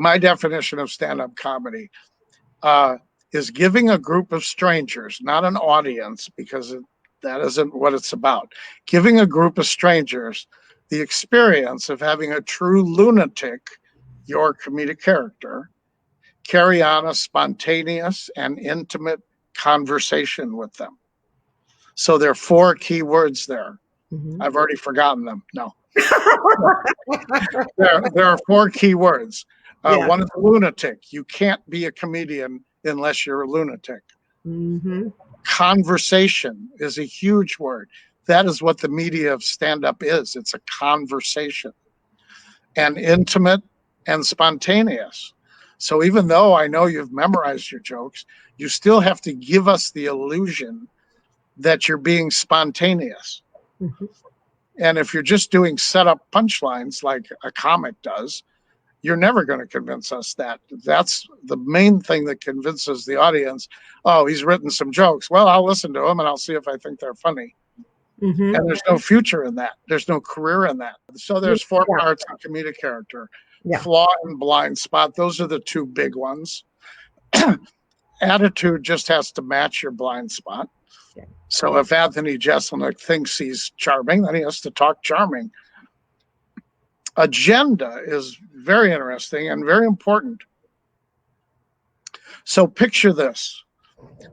My definition of stand-up comedy is giving a group of strangers, not an audience, because that isn't what it's about. Giving a group of strangers the experience of having a true lunatic, your comedic character, carry on a spontaneous and intimate conversation with them. So there are 4 key words there. Mhm. I've already forgotten them. No. There are 4 key words. Yeah. One is lunatic. You can't be a comedian unless you're a lunatic. Mhm. Conversation is a huge word. That is what the media of stand-up is. It's a conversation. And intimate and spontaneous. So even though I know you've memorized your jokes, you still have to give us the illusion that you're being spontaneous. Mhm. And if you're just doing setup punchlines like a comic does, you're never going to convince us that. That's the main thing that convinces the audience. Oh, he's written some jokes. Well, I'll listen to them and I'll see if I think they're funny. Mhm. And there's no future in that. There's no career in that. So there's 4 Yeah. parts of comedic character. Yeah. Flaw and blind spot. Those are the 2 big ones. Attitude just has to match your blind spot. Yeah. So if Anthony Jeselnik thinks he's charming, then he has to talk charming. Agenda is very interesting and very important. So picture this.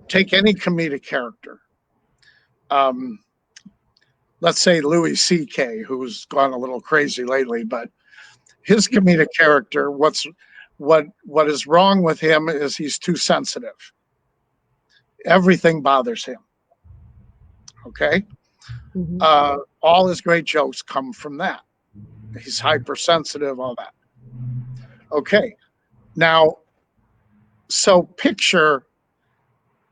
Take any comedic character. Let's say Louis C.K., who's gone a little crazy lately, but his comedic character, what is wrong with him is he's too sensitive. Everything bothers him. Okay? Mhm. All his great jokes come from that. He's hypersensitive, all that. Okay. Now, so picture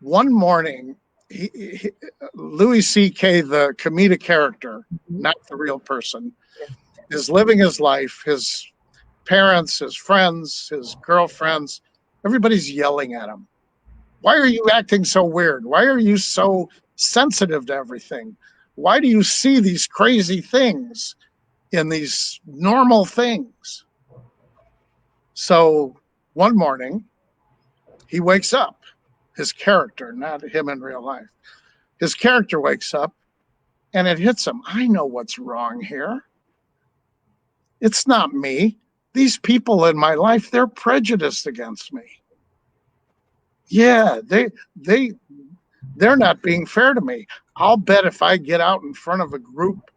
one morning, Louis C.K., the comedic character, not the real person, is living his life. His parents, his friends, his girlfriends, everybody's yelling at him. Why are you acting so weird? Why are you so sensitive to everything? Why do you see these crazy things in these normal things? So one morning, he wakes up, his character, not him in real life. His character wakes up and it hits him. I know what's wrong here. It's not me. These people in my life, they're prejudiced against me. Yeah, they're not being fair to me. I'll bet if I get out in front of a group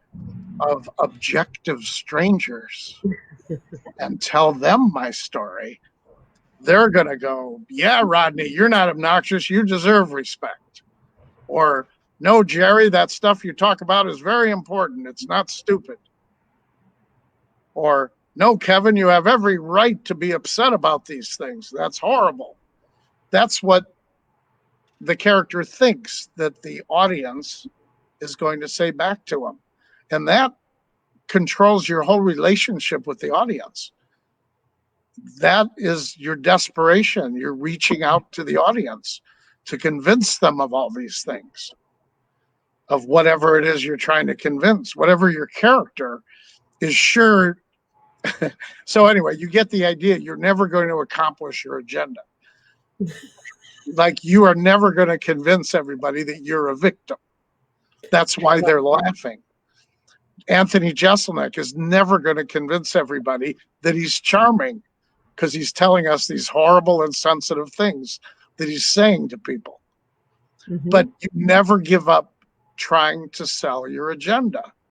of objective strangers and tell them my story, they're going to go, yeah, Rodney, you're not obnoxious. You deserve respect. Or, no, Jerry, that stuff you talk about is very important. It's not stupid. Or, no, Kevin, you have every right to be upset about these things. That's horrible. That's what the character thinks that the audience is going to say back to him. And that controls your whole relationship with the audience. That is your desperation. You're reaching out to the audience to convince them of all these things, of whatever it is you're trying to convince, whatever your character is sure. So anyway, you get the idea. You're never going to accomplish your agenda. Like you are never going to convince everybody that you're a victim. That's why they're laughing. Anthony Jeselnik is never going to convince everybody that he's charming because he's telling us these horrible and sensitive things that he's saying to people. Mhm. But you never give up trying to sell your agenda.